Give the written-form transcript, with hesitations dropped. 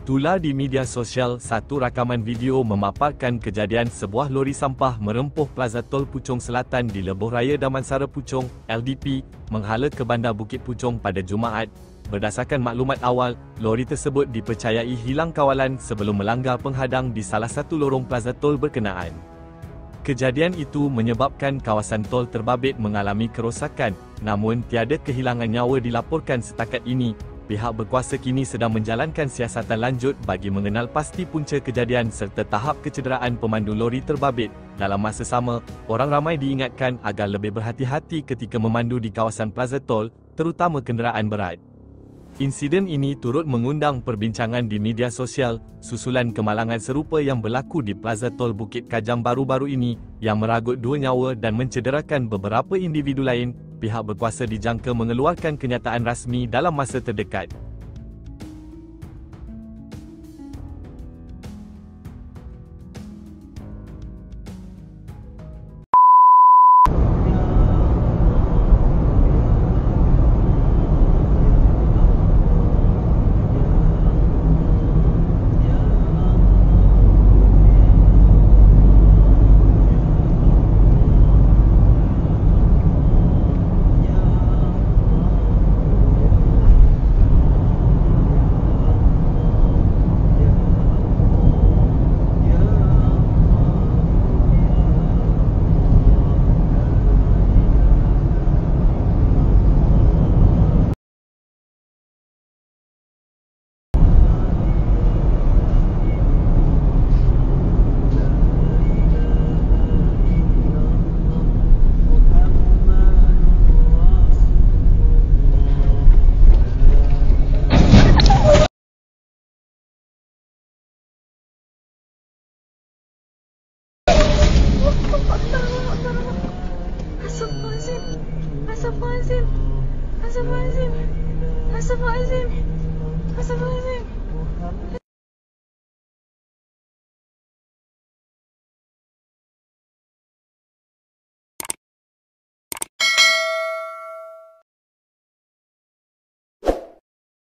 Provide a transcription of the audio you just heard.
Tular di media sosial, satu rakaman video memaparkan kejadian sebuah lori sampah merempuh Plaza Tol Puchong Selatan di Lebuh Raya Damansara Puchong, LDP, menghala ke Bandar Bukit Puchong pada Jumaat. Berdasarkan maklumat awal, lori tersebut dipercayai hilang kawalan sebelum melanggar penghadang di salah satu lorong Plaza Tol berkenaan. Kejadian itu menyebabkan kawasan tol terbabit mengalami kerosakan, namun tiada kehilangan nyawa dilaporkan setakat ini. Pihak berkuasa kini sedang menjalankan siasatan lanjut bagi mengenal pasti punca kejadian serta tahap kecederaan pemandu lori terbabit. Dalam masa sama, orang ramai diingatkan agar lebih berhati-hati ketika memandu di kawasan Plaza Tol, terutama kenderaan berat. Insiden ini turut mengundang perbincangan di media sosial, susulan kemalangan serupa yang berlaku di Plaza Tol Bukit Kajang baru-baru ini, yang meragut 2 nyawa dan mencederakan beberapa individu lain. Pihak berkuasa dijangka mengeluarkan kenyataan rasmi dalam masa terdekat.